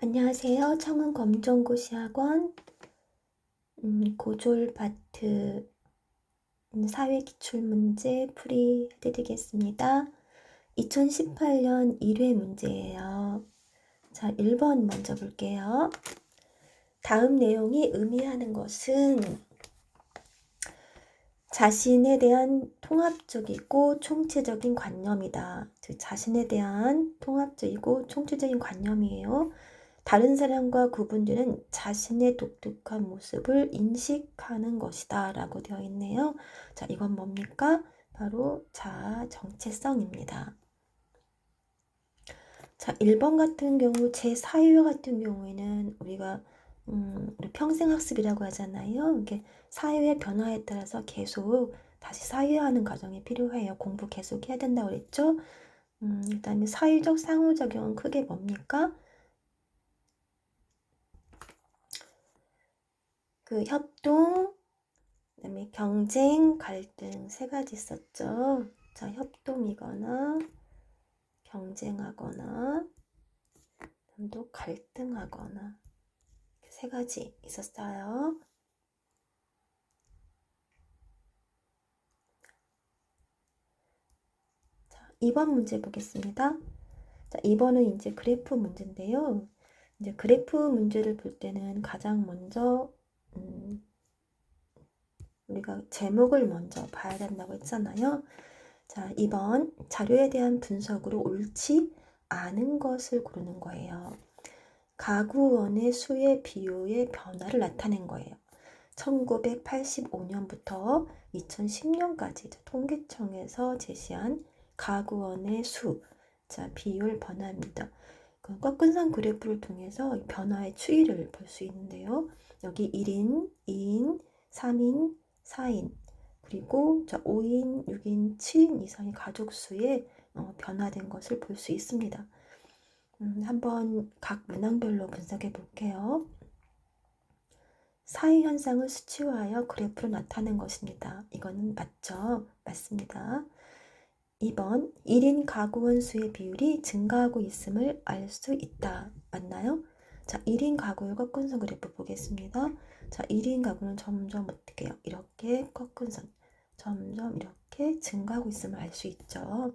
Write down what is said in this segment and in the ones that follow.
안녕하세요. 청운 검정고시학원 고졸 파트 사회기출문제 풀이 해드리겠습니다. 2018년 1회 문제예요. 자, 1번 먼저 볼게요. 다음 내용이 의미하는 것은 자신에 대한 통합적이고 총체적인 관념이다. 즉, 자신에 대한 통합적이고 총체적인 관념이에요. 다른 사람과 구분되는 자신의 독특한 모습을 인식하는 것이다 라고 되어 있네요. 자, 이건 뭡니까? 바로 자아 정체성입니다. 자, 1번 같은 경우 제4유형 같은 경우에는 우리가 우리 평생학습이라고 하잖아요. 이게 사회의 변화에 따라서 계속 다시 사유하는 과정이 필요해요. 공부 계속 해야 된다고 그랬죠? 그다음에 사회적 상호작용은 크게 뭡니까? 그 협동, 그다음에 경쟁, 갈등 세 가지 있었죠. 자, 협동이거나 경쟁하거나 또 갈등하거나 세 가지 있었어요. 자, 2번 문제 보겠습니다. 자, 2번은 이제 그래프 문제인데요. 이제 그래프 문제를 볼 때는 가장 먼저 우리가 제목을 먼저 봐야 된다고 했잖아요. 자, 2번 자료에 대한 분석으로 옳지 않은 것을 고르는 거예요. 가구원의 수의 비율의 변화를 나타낸 거예요. 1985년부터 2010년까지 통계청에서 제시한 가구원의 수, 자, 비율 변화입니다. 그 꺾은선 그래프를 통해서 변화의 추이를 볼 수 있는데요. 여기 1인, 2인, 3인, 4인, 그리고 5인, 6인, 7인 이상의 가족 수에 변화된 것을 볼 수 있습니다. 한번 각 문항별로 분석해 볼게요. 사회현상을 수치화하여 그래프로 나타낸 것입니다. 이거는 맞죠? 맞습니다. 2번 1인 가구원 수의 비율이 증가하고 있음을 알 수 있다. 맞나요? 자, 1인 가구의 꺾은선 그래프 보겠습니다. 자, 1인 가구는 점점 어떻게 해요? 이렇게 꺾은선 점점 이렇게 증가하고 있음을 알 수 있죠.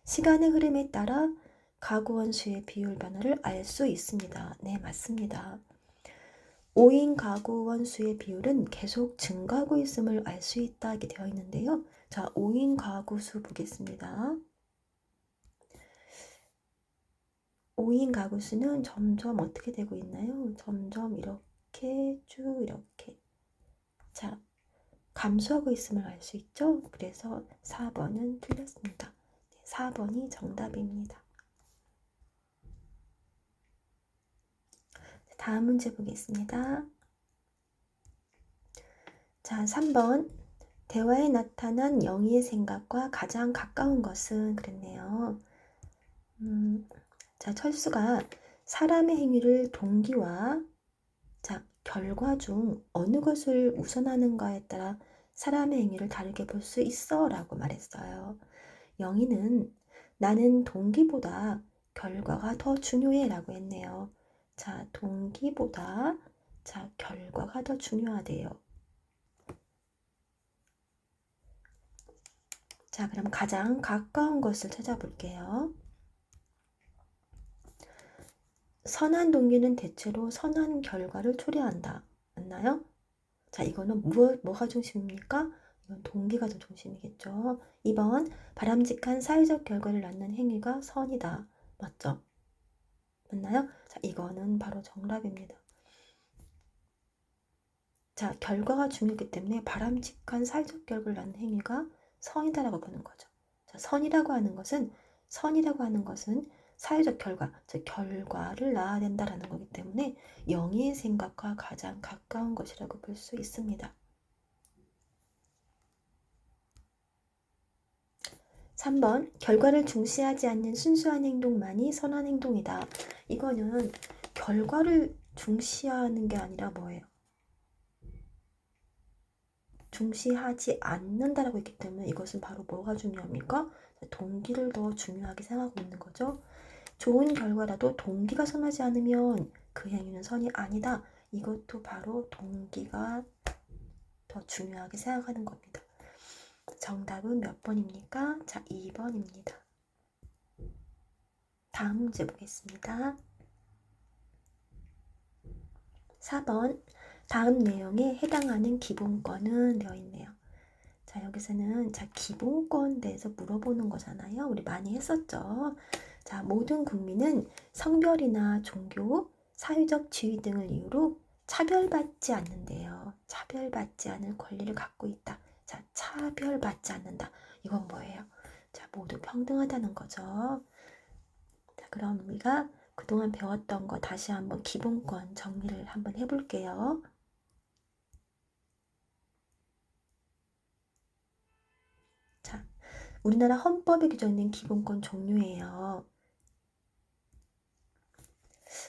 시간의 흐름에 따라 가구원 수의 비율 변화를 알 수 있습니다. 네, 맞습니다. 5인 가구원 수의 비율은 계속 증가하고 있음을 알 수 있다 이렇게 되어 있는데요. 자, 5인 가구 수 보겠습니다. 5인 가구 수는 점점 어떻게 되고 있나요? 점점 이렇게 쭉 이렇게 자, 감소하고 있음을 알 수 있죠. 그래서 4번은 틀렸습니다. 4번이 정답입니다. 다음 문제 보겠습니다. 자, 3번 대화에 나타난 영희의 생각과 가장 가까운 것은 그랬네요. 자, 철수가 사람의 행위를 동기와 자, 결과 중 어느 것을 우선하는가에 따라 사람의 행위를 다르게 볼 수 있어 라고 말했어요. 영희는 나는 동기보다 결과가 더 중요해 라고 했네요. 자, 동기보다 자, 결과가 더 중요하대요. 자, 그럼 가장 가까운 것을 찾아볼게요. 선한 동기는 대체로 선한 결과를 초래한다. 맞나요? 자, 이거는 뭐가 중심입니까? 이건 동기가 더 중심이겠죠. 2번, 바람직한 사회적 결과를 낳는 행위가 선이다. 맞죠? 맞나요? 자, 이거는 바로 정답입니다. 자, 결과가 중요하기 때문에 바람직한 사회적 결과를 낳는 행위가 선이다라고 보는 거죠. 자, 선이라고 하는 것은 사회적 결과, 즉 결과를 낳아야 된다라는 거기 때문에 영희의 생각과 가장 가까운 것이라고 볼 수 있습니다. 3번 결과를 중시하지 않는 순수한 행동만이 선한 행동이다. 이거는 결과를 중시하는 게 아니라 뭐예요? 중시하지 않는다라고 했기 때문에 이것은 바로 뭐가 중요합니까? 동기를 더 중요하게 생각하고 있는 거죠. 좋은 결과라도 동기가 선하지 않으면 그 행위는 선이 아니다. 이것도 바로 동기가 더 중요하게 생각하는 겁니다. 정답은 몇 번입니까? 자, 2번입니다. 다음 문제 보겠습니다. 4번. 다음 내용에 해당하는 기본권은 되어 있네요. 자, 여기서는 자, 기본권 대해서 물어보는 거잖아요. 우리 많이 했었죠. 자, 모든 국민은 성별이나 종교, 사회적 지위 등을 이유로 차별받지 않는데요. 차별받지 않을 권리를 갖고 있다. 자, 차별받지 않는다. 이건 뭐예요? 자, 모두 평등하다는 거죠. 자, 그럼 우리가 그동안 배웠던 거 다시 한번 기본권 정리를 한번 해볼게요. 자, 우리나라 헌법에 규정된 기본권 종류예요.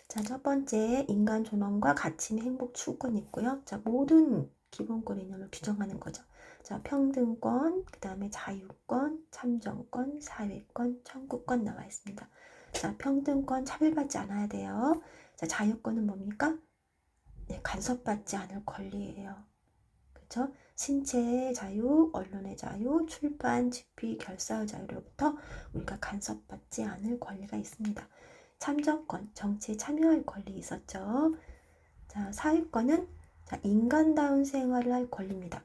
자, 첫 번째 인간 존엄과 가치 행복 추구권이 있고요. 자, 모든 기본권 이념을 규정하는 거죠. 자, 평등권, 그 다음에 자유권, 참정권, 사회권, 청구권 나와 있습니다. 자, 평등권 차별받지 않아야 돼요. 자, 자유권은 뭡니까? 네, 간섭받지 않을 권리예요. 그렇죠? 신체의 자유, 언론의 자유, 출판, 집필, 결사의 자유로부터 우리가 간섭받지 않을 권리가 있습니다. 참정권, 정치에 참여할 권리 있었죠. 자, 사회권은 자, 인간다운 생활을 할 권리입니다.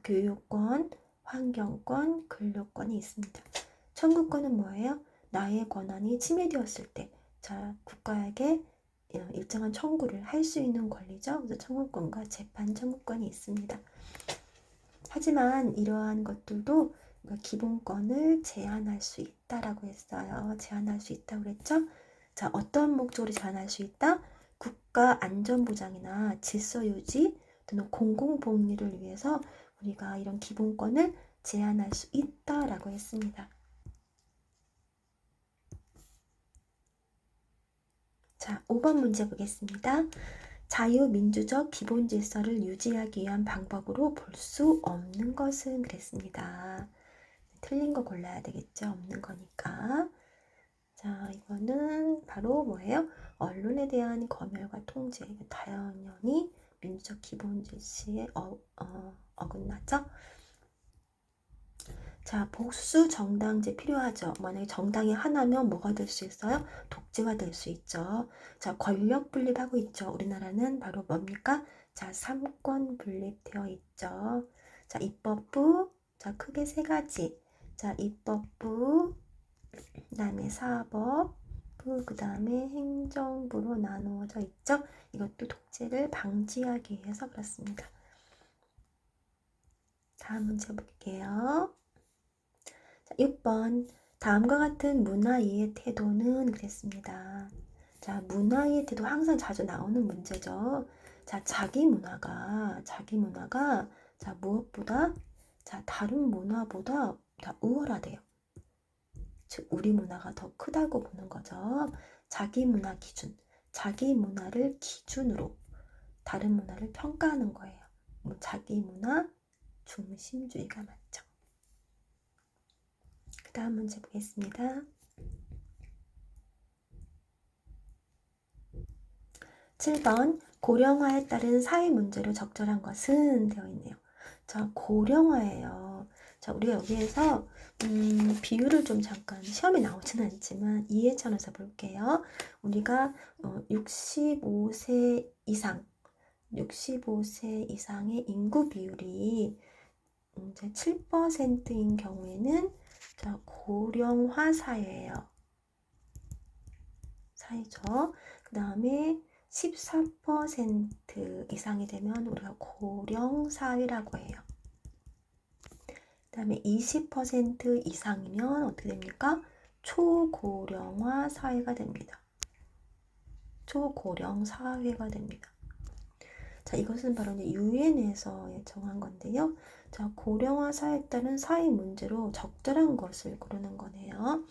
교육권, 환경권, 근로권이 있습니다. 청구권은 뭐예요? 나의 권한이 침해되었을 때, 자, 국가에게 일정한 청구를 할 수 있는 권리죠. 그래서 청구권과 재판 청구권이 있습니다. 하지만 이러한 것들도 기본권을 제한할 수 있다라고 했어요. 제한할 수 있다고 그랬죠? 자, 어떤 목적으로 제한할 수 있다? 국가 안전보장이나 질서 유지 또는 공공복리를 위해서 우리가 이런 기본권을 제한할 수 있다라고 했습니다. 자, 5번 문제 보겠습니다. 자유민주적 기본 질서를 유지하기 위한 방법으로 볼 수 없는 것은 그랬습니다. 틀린 거 골라야 되겠죠? 없는 거니까. 자, 이거는 바로 뭐예요? 언론에 대한 검열과 통제. 당연히 민주적 기본 질서에 어긋나죠? 자, 복수 정당제 필요하죠. 만약에 정당이 하나면 뭐가 될 수 있어요? 독재가 될 수 있죠. 자, 권력 분립하고 있죠. 우리나라는 바로 뭡니까? 자, 삼권 분립되어 있죠. 자, 입법부. 자, 크게 세 가지. 자, 입법부, 그 다음에 사법부, 그 다음에 행정부로 나누어져 있죠. 이것도 독재를 방지하기 위해서 그렇습니다. 다음 문제 볼게요. 6번. 다음과 같은 문화 이해 태도는 그랬습니다. 자, 문화 이해 태도 항상 자주 나오는 문제죠. 자, 자기 문화가 자, 무엇보다 자, 다른 문화보다 다 우월하대요. 즉, 우리 문화가 더 크다고 보는 거죠. 자기 문화 기준, 자기 문화를 기준으로 다른 문화를 평가하는 거예요. 자기 문화 중심주의가 맞죠. 그 다음 문제 보겠습니다. 7번. 고령화에 따른 사회 문제로 적절한 것은 되어 있네요. 자, 고령화예요. 자, 우리가 여기에서 비율을 좀 잠깐 시험에 나오진 않지만 이해찬에서 볼게요. 우리가 65세 이상 65세 이상의 인구 비율이 이제 7%인 경우에는 자, 고령화 사회예요. 사회죠. 그 다음에 14% 이상이 되면 우리가 고령 사회라고 해요. 그 다음에 20% 이상이면 어떻게 됩니까? 초고령화 사회가 됩니다. 초고령 사회가 됩니다. 자, 이것은 바로 유엔에서 정한 건데요. 자, 고령화 사회에 따른 사회 문제로 적절한 것을 고르는 거네요.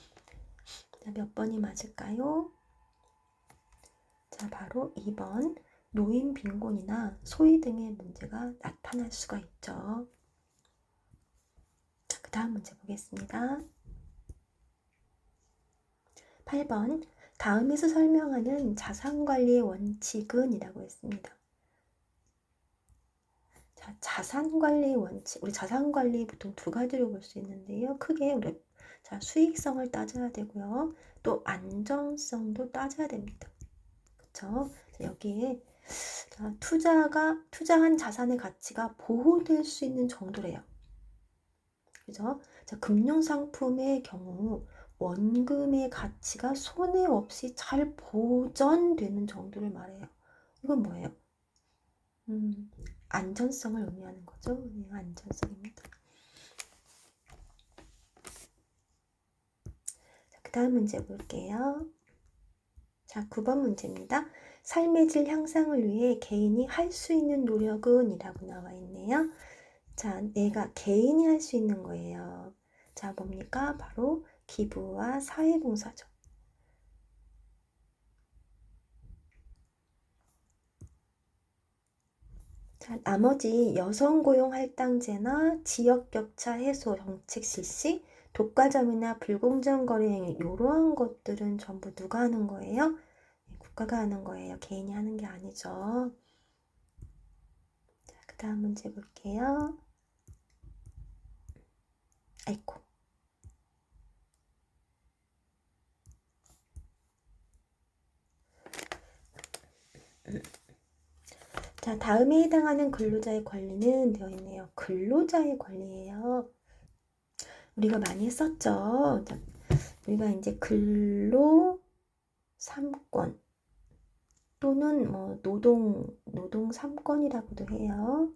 자, 몇 번이 맞을까요? 자, 바로 2번. 노인 빈곤이나 소위 등의 문제가 나타날 수가 있죠. 자, 그 다음 문제 보겠습니다. 8번. 다음에서 설명하는 자산관리의 원칙은 이라고 했습니다. 자, 자산관리의 원칙. 우리 자산관리 보통 두 가지로 볼 수 있는데요. 크게 우리 자, 수익성을 따져야 되고요. 또 안정성도 따져야 됩니다. 그쵸? 여기에 자, 투자한 자산의 가치가 보호될 수 있는 정도래요. 그죠? 자, 금융상품의 경우 원금의 가치가 손해 없이 잘 보전되는 정도를 말해요. 이건 뭐예요? 안전성을 의미하는 거죠. 네, 안전성입니다. 자, 그 다음 문제 볼게요. 자, 9번 문제입니다. 삶의 질 향상을 위해 개인이 할 수 있는 노력은 이라고 나와 있네요. 자, 내가 개인이 할 수 있는 거예요. 자, 뭡니까? 바로 기부와 사회봉사죠. 자, 나머지 여성고용 할당제나 지역격차 해소 정책 실시, 독과점이나 불공정 거래 행위 이러한 것들은 전부 누가 하는 거예요? 국가가 하는 거예요. 개인이 하는 게 아니죠. 자, 그 다음 문제 볼게요. 아이고. 자, 다음에 해당하는 근로자의 권리는 되어 있네요. 근로자의 권리예요. 우리가 많이 했었죠. 자, 우리가 이제 근로 3권 또는 뭐 노동 3권이라고도 해요.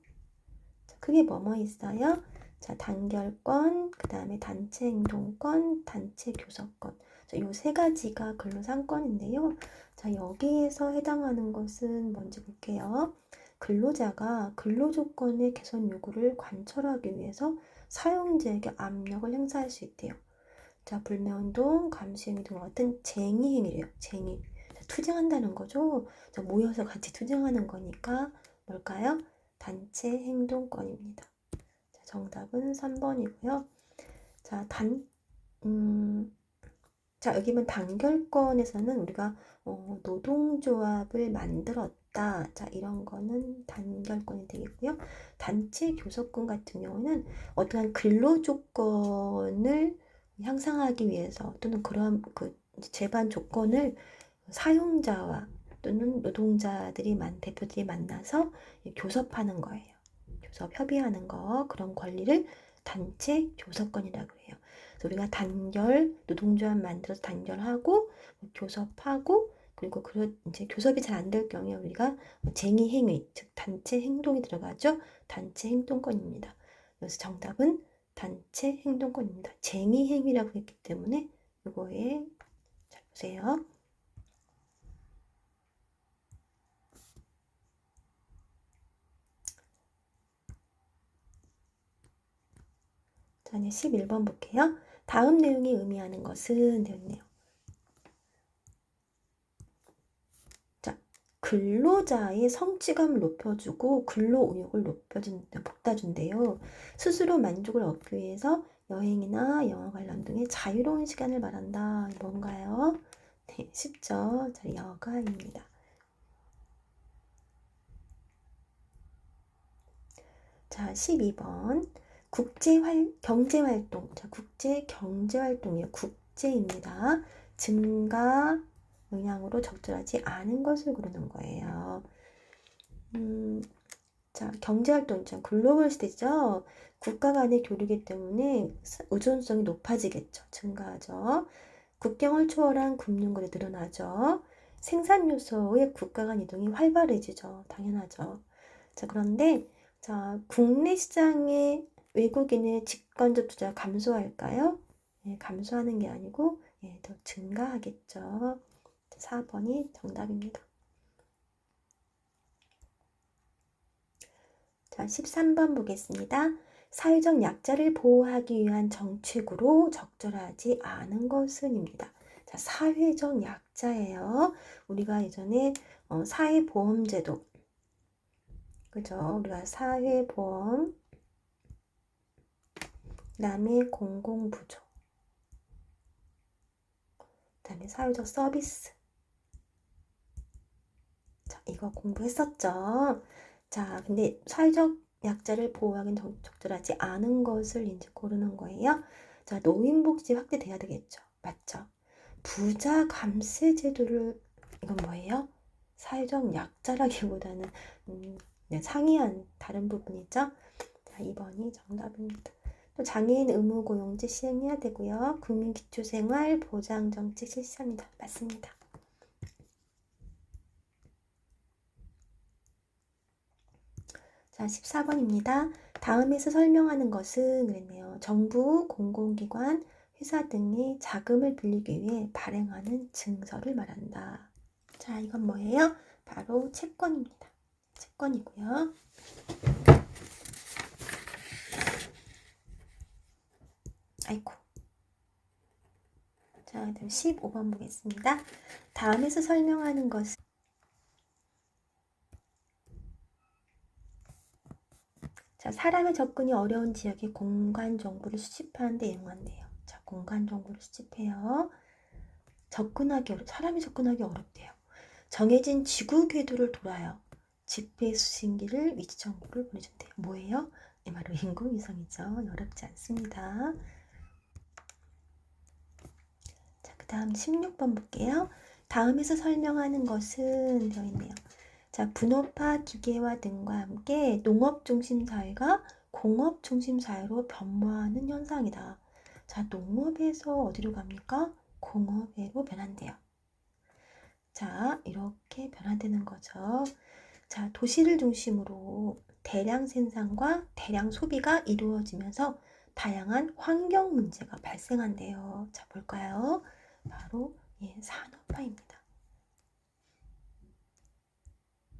자, 그게 뭐뭐 있어요? 자, 단결권, 그 다음에 단체 행동권, 단체 교섭권. 자, 요 세 가지가 근로 3권인데요. 자, 여기에서 해당하는 것은 뭔지 볼게요. 근로자가 근로조건의 개선 요구를 관철하기 위해서 사용자에게 압력을 행사할 수 있대요. 자, 불매운동, 감시행위 등 같은 쟁의행위래요. 쟁의. 자, 투쟁한다는 거죠. 자, 모여서 같이 투쟁하는 거니까 뭘까요? 단체 행동권입니다. 자, 정답은 3번이고요. 자, 자, 여기 보면 단결권에서는 우리가 노동조합을 만들었다. 자, 이런 거는 단결권이 되겠고요. 단체 교섭권 같은 경우는 어떠한 근로 조건을 향상하기 위해서 또는 그런 그 제반 조건을 사용자와 또는 대표들이 만나서 교섭하는 거예요. 교섭 협의하는 거 그런 권리를 단체 교섭권이라고 해요. 그래서 우리가 노동조합 만들어서 단결하고 교섭하고 그리고 이제 교섭이 잘 안 될 경우에 우리가 쟁의 행위, 즉 단체 행동이 들어가죠. 단체 행동권입니다. 그래서 정답은 단체 행동권입니다. 쟁의 행위라고 했기 때문에 이거에 잘 보세요. 자, 이제 11번 볼게요. 다음 내용이 의미하는 것은 되었네요. 자, 근로자의 성취감을 높여주고 근로 의욕을 북돋아준대요. 스스로 만족을 얻기 위해서 여행이나 영화 관람 등의 자유로운 시간을 말한다. 뭔가요? 네, 쉽죠? 자, 여가입니다. 자, 12번. 경제활동. 자, 국제경제활동이요. 국제입니다. 증가 영향으로 적절하지 않은 것을 고르는 거예요. 자, 경제활동 있죠. 글로벌 시대죠. 국가 간의 교류이기 때문에 의존성이 높아지겠죠. 증가하죠. 국경을 초월한 금융거래 늘어나죠. 생산 요소의 국가 간 이동이 활발해지죠. 당연하죠. 자, 그런데 자, 국내 시장의 외국인의 직관적 투자 감소할까요? 예, 감소하는 게 아니고 예, 더 증가하겠죠. 4번이 정답입니다. 자, 13번 보겠습니다. 사회적 약자를 보호하기 위한 정책으로 적절하지 않은 것은입니다. 자, 사회적 약자예요. 우리가 예전에 사회보험제도 그죠? 우리가 사회보험 그다음에 공공부조 그다음에 사회적 서비스. 자, 이거 공부했었죠. 자, 근데 사회적 약자를 보호하기는 적절하지 않은 것을 이제 고르는 거예요. 자, 노인복지 확대돼야 되겠죠. 맞죠? 부자 감세 제도를, 이건 뭐예요? 사회적 약자라기보다는 네, 상이한 다른 부분이죠. 자, 2번이 정답입니다. 또 장애인 의무 고용제 시행해야 되고요. 국민기초생활 보장정책 실시합니다. 맞습니다. 자, 14번입니다. 다음에서 설명하는 것은 그랬네요. 정부, 공공기관, 회사 등이 자금을 빌리기 위해 발행하는 증서를 말한다. 자, 이건 뭐예요? 바로 채권입니다. 채권이고요. 아이고. 자, 그다음 15번 보겠습니다. 다음에서 설명하는 것은 자, 사람의 접근이 어려운 지역에 공간 정보를 수집하는 데 이용한대요. 자, 공간 정보를 수집해요. 사람이 접근하기 어렵대요. 정해진 지구 궤도를 돌아요. GPS 수신기를 위치 정보를 보내준대요. 뭐예요? 네, 바로 인공위성이죠. 어렵지 않습니다. 자, 그 다음 16번 볼게요. 다음에서 설명하는 것은 되어 있네요. 자, 분업화 기계화 등과 함께 농업 중심 사회가 공업 중심 사회로 변모하는 현상이다. 자, 농업에서 어디로 갑니까? 공업으로 변한대요. 자, 이렇게 변화되는 거죠. 자, 도시를 중심으로 대량 생산과 대량 소비가 이루어지면서 다양한 환경 문제가 발생한대요. 자, 볼까요? 바로 산업화입니다.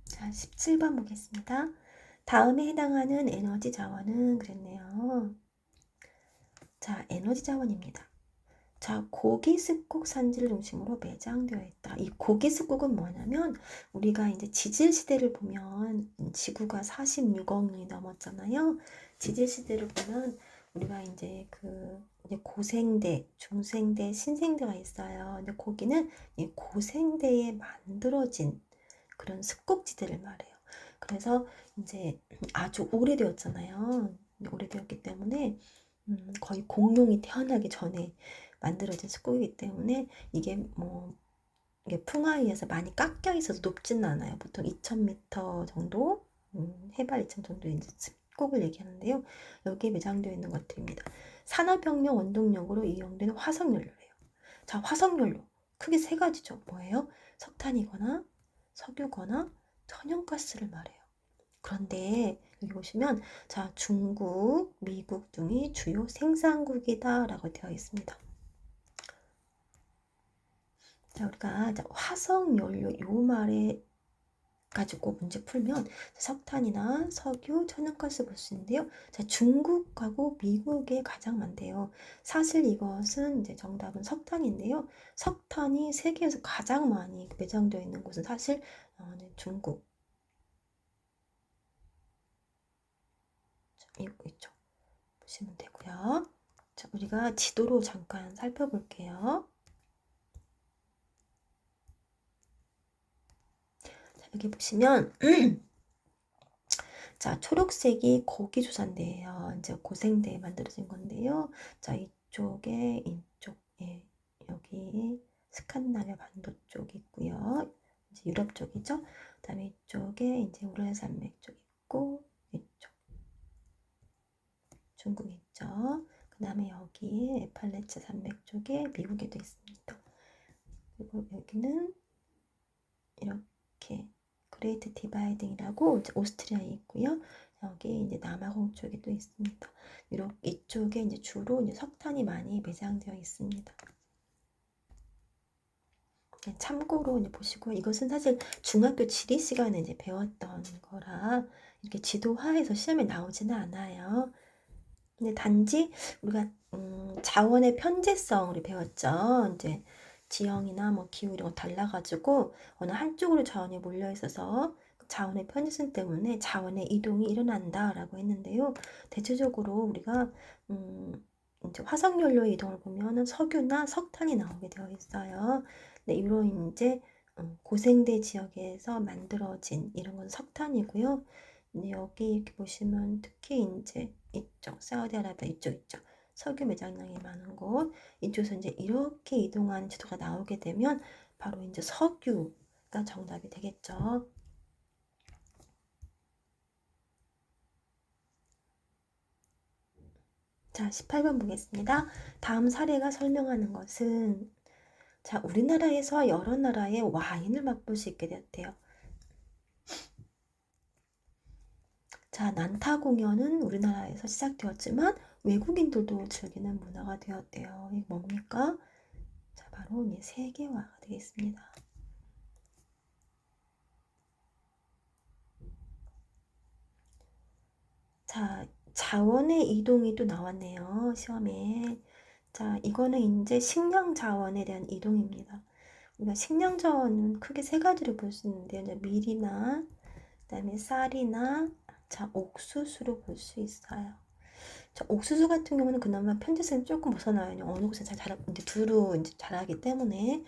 자, 17번 보겠습니다. 다음에 해당하는 에너지 자원은 그랬네요. 자, 에너지 자원입니다. 자, 고기습국 산지를 중심으로 매장되어 있다. 이 고기습국은 뭐냐면 우리가 이제 지질 시대를 보면 지구가 46억 년이 넘었잖아요. 지질 시대를 보면 우리가 이제 이제 고생대, 중생대, 신생대가 있어요. 근데 거기는 이 고생대에 만들어진 그런 습국지대를 말해요. 그래서 이제 아주 오래되었잖아요. 오래되었기 때문에 거의 공룡이 태어나기 전에 만들어진 습국이기 때문에 이게 이게 풍화위에서 많이 깎여 있어서 높지는 않아요. 보통 2000m 정도, 해발 2000 정도의 이제 습국을 얘기하는데요. 여기에 매장되어 있는 것들입니다. 산업혁명 원동력으로 이용되는 화석연료예요. 자, 화석연료 크게 세 가지죠. 뭐예요? 석탄이거나 석유거나 천연가스를 말해요. 그런데 여기 보시면 자, 중국, 미국 등이 주요 생산국이다 라고 되어 있습니다. 자, 우리가 화석연료 요 말에 가지고 문제 풀면 석탄이나 석유, 천연가스 볼 수 있는데요. 자, 중국하고 미국에 가장 많대요. 사실 이것은 이제 정답은 석탄인데요. 석탄이 세계에서 가장 많이 매장되어 있는 곳은 사실 네, 중국. 이쪽 보시면 되고요. 자, 우리가 지도로 잠깐 살펴볼게요. 자, 여기 보시면 자, 초록색이 고기조산대예요. 이제 고생대에 만들어진 건데요. 자, 이쪽에 여기 스칸디나비아 반도 쪽 있고요. 이제 유럽 쪽이죠. 그다음에 이쪽에 이제 우랄 산맥 쪽 있고 이쪽 중국 있죠. 그다음에 여기 에팔레체 산맥 쪽에 미국에도 있습니다. 그리고 여기는 이렇게 그레이트 디바이딩이라고 오스트리아에 있고요. 여기 이제 남아공 쪽에 또 있습니다. 이쪽에 이제 주로 이제 석탄이 많이 매장되어 있습니다. 참고로 이제 보시고 이것은 사실 중학교 지리 시간에 이제 배웠던 거라 이렇게 지도화해서 시험에 나오지는 않아요. 근데 단지 우리가 자원의 편재성을 배웠죠. 이제 지형이나 뭐 기후 이런 거 달라가지고 어느 한쪽으로 자원이 몰려 있어서 자원의 편의성 때문에 자원의 이동이 일어난다라고 했는데요. 대체적으로 우리가 이제 화석연료의 이동을 보면은 석유나 석탄이 나오게 되어 있어요. 네, 이런 이제 고생대 지역에서 만들어진 이런 건 석탄이고요. 근데 여기 이렇게 보시면 특히 이제 이쪽 사우디아라비아 이쪽 석유 매장량이 많은 곳 이쪽에서 이제 이렇게 이동하는 지도가 나오게 되면 바로 이제 석유가 정답이 되겠죠. 자, 18번 보겠습니다. 다음 사례가 설명하는 것은 자, 우리나라에서 여러 나라의 와인을 맛볼 수 있게 되었대요. 자, 난타 공연은 우리나라에서 시작되었지만 외국인들도 즐기는 문화가 되었대요. 이게 뭡니까? 자, 바로 이 세계화가 되겠습니다. 자, 자원의 이동이 또 나왔네요. 시험에. 자, 이거는 이제 식량 자원에 대한 이동입니다. 우리가 식량 자원은 크게 세 가지를 볼 수 있는데요. 이제 밀이나 그다음에 쌀이나 자, 옥수수로 볼 수 있어요. 자, 옥수수 같은 경우는 그나마 편집성이 조금 벗어나요. 어느 곳에 잘 자라, 이제 두루 이제 자라기 때문에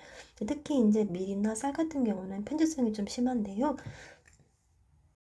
특히 이제 밀이나 쌀 같은 경우는 편집성이 좀 심한데요.